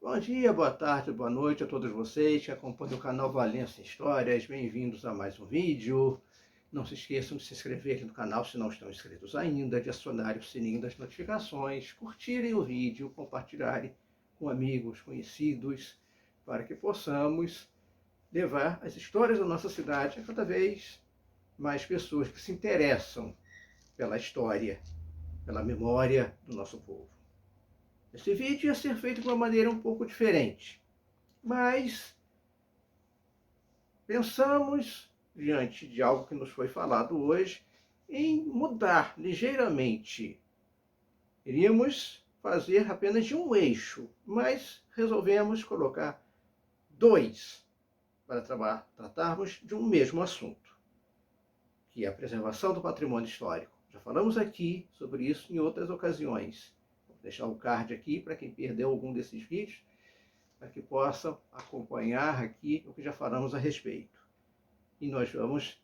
Bom dia, boa tarde, boa noite a todos vocês que acompanham o canal Valença Histórias. Bem-vindos a mais um vídeo. Não se esqueçam de se inscrever aqui no canal se não estão inscritos ainda, de acionar o sininho das notificações, curtirem o vídeo, compartilharem com amigos, conhecidos, para que possamos levar as histórias da nossa cidade a cada vez mais pessoas que se interessam pela história, pela memória do nosso povo. Esse vídeo ia ser feito de uma maneira um pouco diferente, mas pensamos, diante de algo que nos foi falado hoje, em mudar ligeiramente. Iríamos fazer apenas de um eixo, mas resolvemos colocar dois para tratarmos de um mesmo assunto, que é a preservação do patrimônio histórico. Já falamos aqui sobre isso em outras ocasiões. Deixar o card aqui para quem perdeu algum desses vídeos, para que possam acompanhar aqui o que já falamos a respeito. E nós vamos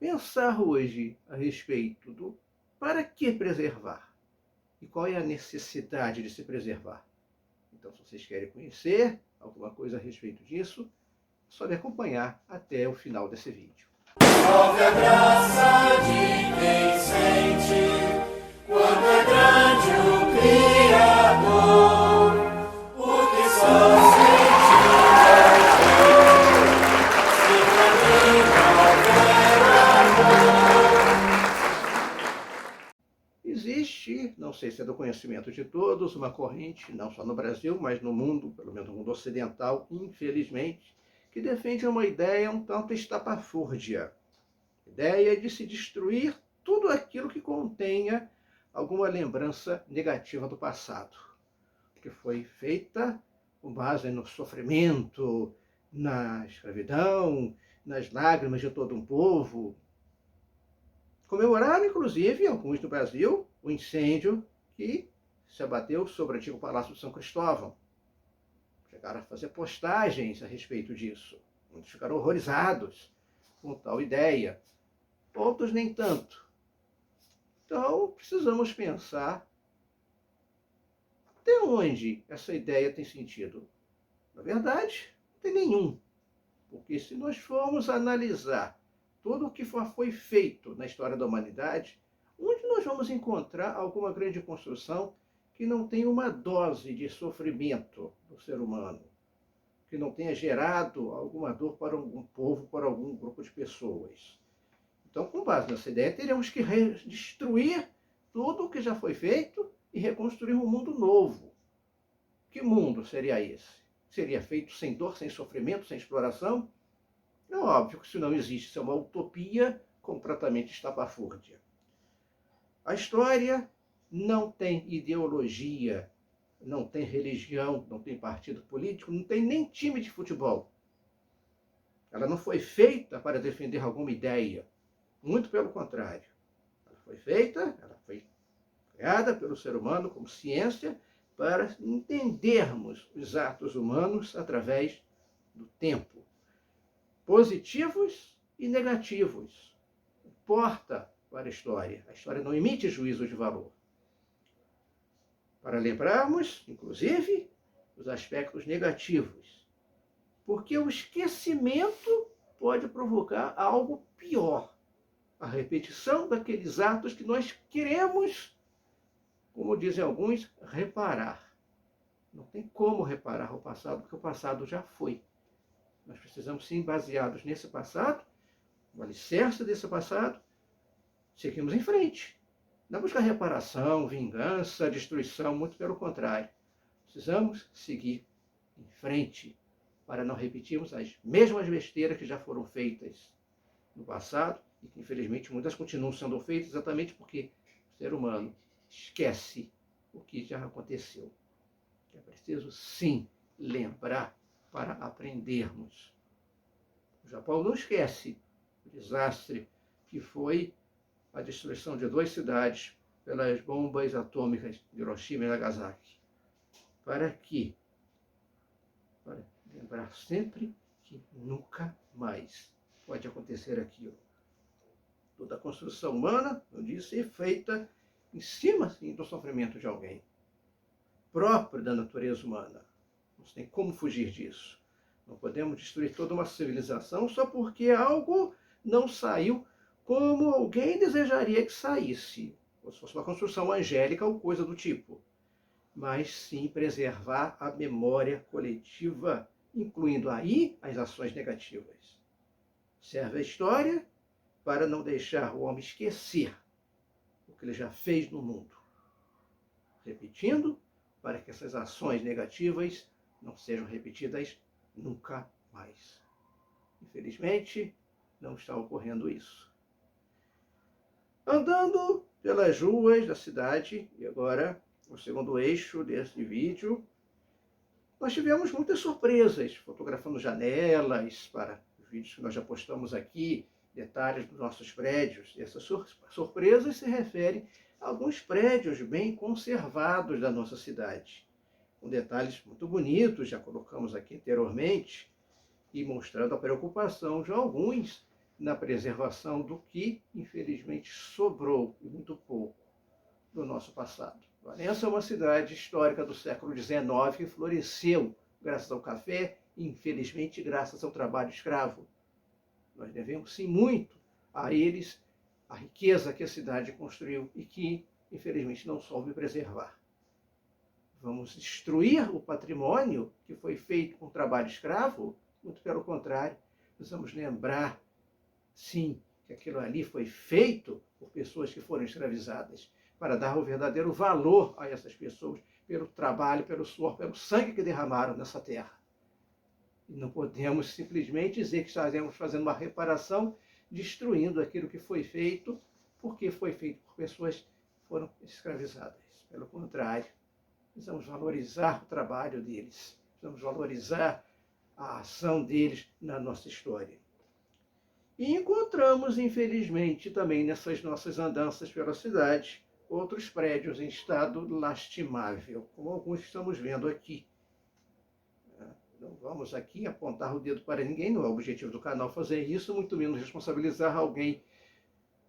pensar hoje a respeito do para que preservar e qual é a necessidade de se preservar. Então, se vocês querem conhecer alguma coisa a respeito disso, é só me acompanhar até o final desse vídeo. Salve a graça de quem sente quanto é grande o Criador, porque só sentindo se caminha amor. Existe, não sei se é do conhecimento de todos, uma corrente, não só no Brasil, mas no mundo, pelo menos no mundo ocidental, infelizmente, que defende uma ideia um tanto estapafúrdia. Ideia de se destruir tudo aquilo que contenha alguma lembrança negativa do passado, que foi feita com base no sofrimento, na escravidão, nas lágrimas de todo um povo. Comemoraram, inclusive, alguns no Brasil, o incêndio que se abateu sobre o antigo Palácio de São Cristóvão. Chegaram a fazer postagens a respeito disso. Muitos ficaram horrorizados com tal ideia. Outros nem tanto. Então, precisamos pensar até onde essa ideia tem sentido. Na verdade, não tem nenhum. Porque se nós formos analisar tudo o que foi feito na história da humanidade, onde nós vamos encontrar alguma grande construção que não tenha uma dose de sofrimento do ser humano, que não tenha gerado alguma dor para algum povo, para algum grupo de pessoas. Então, com base nessa ideia, teremos que destruir tudo o que já foi feito e reconstruir um mundo novo. Que mundo seria esse? Seria feito sem dor, sem sofrimento, sem exploração? É óbvio que isso não existe, isso é uma utopia completamente estapafúrdia. A história não tem ideologia, não tem religião, não tem partido político, não tem nem time de futebol. Ela não foi feita para defender alguma ideia. Muito pelo contrário. Ela foi feita, ela foi criada pelo ser humano como ciência para entendermos os atos humanos através do tempo. Positivos e negativos. Importa para a história. A história não emite juízo de valor. Para lembrarmos, inclusive, os aspectos negativos. Porque o esquecimento pode provocar algo pior. A repetição daqueles atos que nós queremos, como dizem alguns, reparar. Não tem como reparar o passado, porque o passado já foi. Nós precisamos, sim, baseados nesse passado, no alicerce desse passado, seguimos em frente. Não buscar reparação, vingança, destruição, muito pelo contrário. Precisamos seguir em frente para não repetirmos as mesmas besteiras que já foram feitas no passado e que, infelizmente, muitas continuam sendo feitas exatamente porque o ser humano esquece o que já aconteceu. É preciso, sim, lembrar para aprendermos. O Japão não esquece o desastre que foi a destruição de 2 cidades pelas bombas atômicas de Hiroshima e Nagasaki. Para quê? Para lembrar sempre que nunca mais pode acontecer aquilo. Toda a construção humana, eu disse, é feita em cima, sim, do sofrimento de alguém, próprio da natureza humana. Não tem como fugir disso. Não podemos destruir toda uma civilização só porque algo não saiu como alguém desejaria que saísse. Ou se fosse uma construção angélica ou coisa do tipo. Mas sim preservar a memória coletiva, incluindo aí as ações negativas. Serve a história para não deixar o homem esquecer o que ele já fez no mundo. Repetindo, para que essas ações negativas não sejam repetidas nunca mais. Infelizmente, não está ocorrendo isso. Andando pelas ruas da cidade, e agora o segundo eixo desse vídeo, nós tivemos muitas surpresas, fotografando janelas para os vídeos que nós já postamos aqui, detalhes dos nossos prédios. E essas surpresas se referem a alguns prédios bem conservados da nossa cidade, com detalhes muito bonitos, já colocamos aqui anteriormente, e mostrando a preocupação de alguns na preservação do que, infelizmente, sobrou, e muito pouco, do nosso passado. Valença é uma cidade histórica do século XIX que floresceu graças ao café e, infelizmente, graças ao trabalho escravo. Nós devemos, sim, muito a eles a riqueza que a cidade construiu e que, infelizmente, não soube preservar. Vamos destruir o patrimônio que foi feito com trabalho escravo? Muito pelo contrário, precisamos lembrar, sim, que aquilo ali foi feito por pessoas que foram escravizadas, para dar o verdadeiro valor a essas pessoas, pelo trabalho, pelo suor, pelo sangue que derramaram nessa terra. E não podemos simplesmente dizer que estaremos fazendo uma reparação, destruindo aquilo que foi feito, porque foi feito por pessoas que foram escravizadas. Pelo contrário, precisamos valorizar o trabalho deles, precisamos valorizar a ação deles na nossa história. E encontramos, infelizmente, também nessas nossas andanças pela cidade, outros prédios em estado lastimável, como alguns que estamos vendo aqui. Não vamos aqui apontar o dedo para ninguém, não é o objetivo do canal fazer isso, muito menos responsabilizar alguém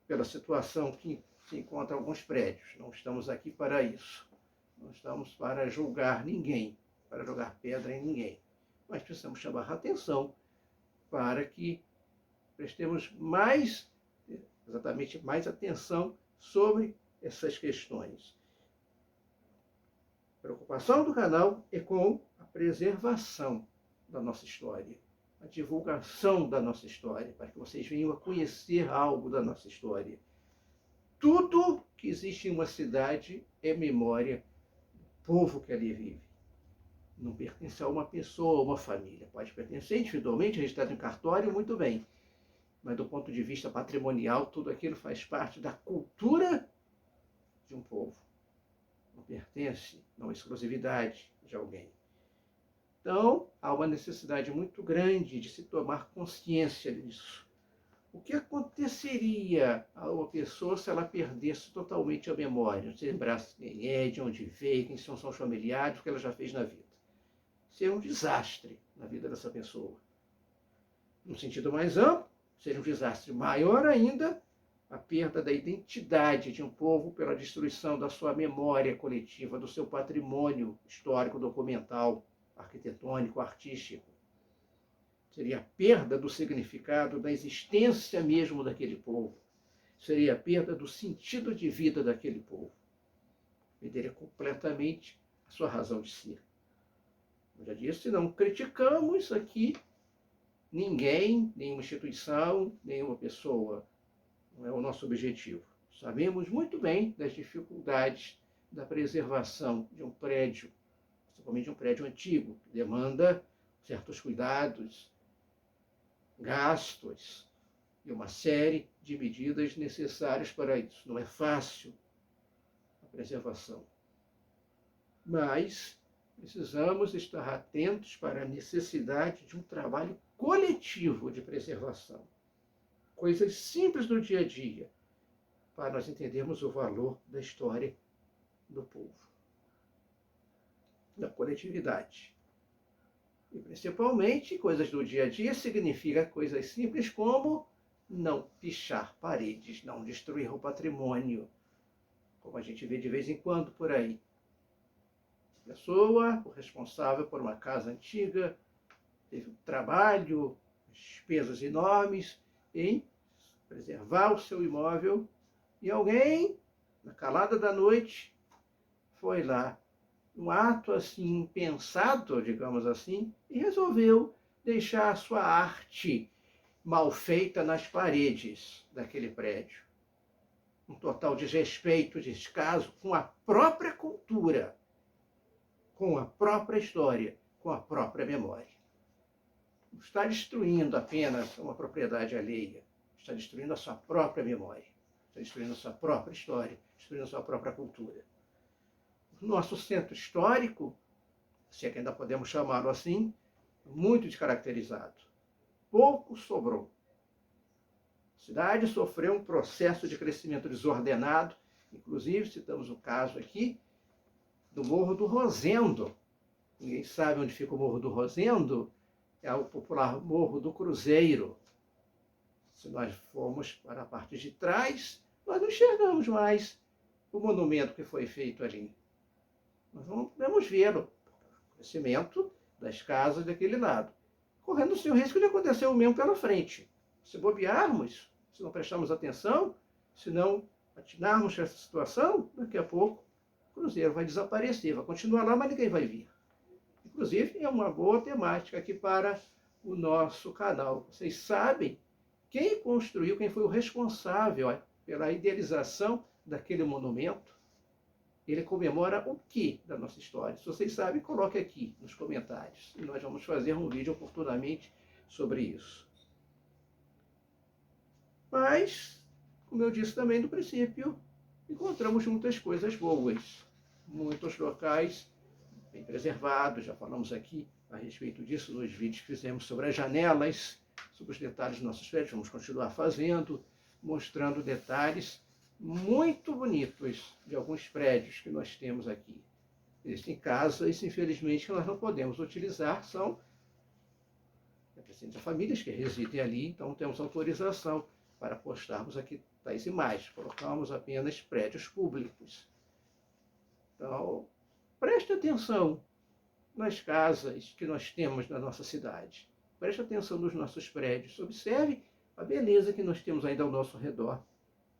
pela situação que se encontra em alguns prédios. Não estamos aqui para isso. Não estamos para julgar ninguém, para jogar pedra em ninguém. Mas precisamos chamar a atenção para que prestemos exatamente mais atenção sobre essas questões. A preocupação do canal é com a preservação da nossa história, a divulgação da nossa história, para que vocês venham a conhecer algo da nossa história. Tudo que existe em uma cidade é memória do povo que ali vive. Não pertence a uma pessoa ou uma família. Pode pertencer individualmente, registrado em cartório, muito bem. Mas do ponto de vista patrimonial, tudo aquilo faz parte da cultura de um povo. Não pertence, não é exclusividade de alguém. Então, há uma necessidade muito grande de se tomar consciência disso. O que aconteceria a uma pessoa se ela perdesse totalmente a memória? Não se lembrasse quem é, de onde veio, quem são seus familiares, o que ela já fez na vida. Seria um desastre na vida dessa pessoa. No sentido mais amplo, seria um desastre maior ainda a perda da identidade de um povo pela destruição da sua memória coletiva, do seu patrimônio histórico, documental, arquitetônico, artístico. Seria a perda do significado, da existência mesmo daquele povo. Seria a perda do sentido de vida daquele povo. Perderia completamente a sua razão de ser. Como já disse, não criticamos aqui ninguém, nenhuma instituição, nenhuma pessoa. Não é o nosso objetivo. Sabemos muito bem das dificuldades da preservação de um prédio, principalmente de um prédio antigo, que demanda certos cuidados, gastos e uma série de medidas necessárias para isso. Não é fácil a preservação. Mas precisamos estar atentos para a necessidade de um trabalho coletivo de preservação. Coisas simples do dia a dia, para nós entendermos o valor da história do povo, da coletividade. E, principalmente, coisas do dia a dia significa coisas simples como não pichar paredes, não destruir o patrimônio, como a gente vê de vez em quando por aí. pessoa, o responsável por uma casa antiga, teve um trabalho, despesas enormes em preservar o seu imóvel, e alguém, na calada da noite, foi lá, um ato assim pensado, digamos assim, e resolveu deixar a sua arte mal feita nas paredes daquele prédio. Um total desrespeito, descaso com a própria cultura, com a própria história, com a própria memória. Não está destruindo apenas uma propriedade alheia, está destruindo a sua própria memória, está destruindo a sua própria história, destruindo a sua própria cultura. O nosso centro histórico, se é que ainda podemos chamá-lo assim, muito descaracterizado. Pouco sobrou. A cidade sofreu um processo de crescimento desordenado, inclusive citamos o caso aqui do Morro do Rosendo. Ninguém sabe onde fica o Morro do Rosendo, é o popular Morro do Cruzeiro. Se nós formos para a parte de trás, nós não enxergamos mais o monumento que foi feito ali. Nós não podemos vê-lo, o crescimento das casas daquele lado, correndo o seu risco de acontecer o mesmo pela frente. Se bobearmos, se não prestarmos atenção, se não atinarmos essa situação, daqui a pouco o Cruzeiro vai desaparecer, vai continuar lá, mas ninguém vai vir. Inclusive, é uma boa temática aqui para o nosso canal. Vocês sabem quem construiu, quem foi o responsável pela idealização daquele monumento? Ele comemora o que da nossa história? Se vocês sabem, coloque aqui nos comentários. E nós vamos fazer um vídeo oportunamente sobre isso. Mas, como eu disse também no princípio, encontramos muitas coisas boas. Muitos locais bem preservados, já falamos aqui a respeito disso nos vídeos que fizemos sobre as janelas, sobre os detalhes dos nossos prédios. Vamos continuar fazendo, mostrando detalhes muito bonitos de alguns prédios que nós temos aqui. Existem casas, infelizmente, que nós não podemos utilizar, são representantes de famílias que residem ali, então temos autorização para postarmos aqui tais imagens. Colocamos apenas prédios públicos. Então, preste atenção nas casas que nós temos na nossa cidade. Preste atenção nos nossos prédios. Observe a beleza que nós temos ainda ao nosso redor.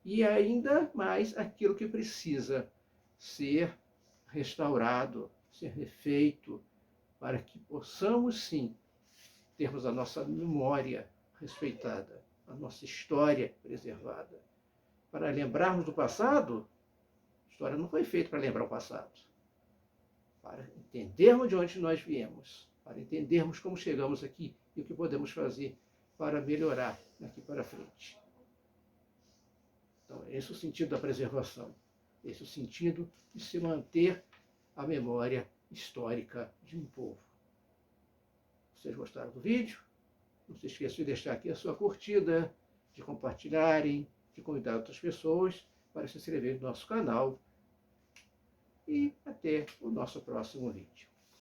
E ainda mais aquilo que precisa ser restaurado, ser refeito, para que possamos, sim, termos a nossa memória respeitada, a nossa história preservada. Para lembrarmos do passado, a história não foi feita para lembrar o passado. Para entendermos de onde nós viemos, para entendermos como chegamos aqui e o que podemos fazer para melhorar daqui para frente. Então, esse é o sentido da preservação. Esse é o sentido de se manter a memória histórica de um povo. Vocês gostaram do vídeo? Não se esqueçam de deixar aqui a sua curtida, de compartilharem, de convidar outras pessoas para se inscrever no nosso canal. E até o nosso próximo vídeo.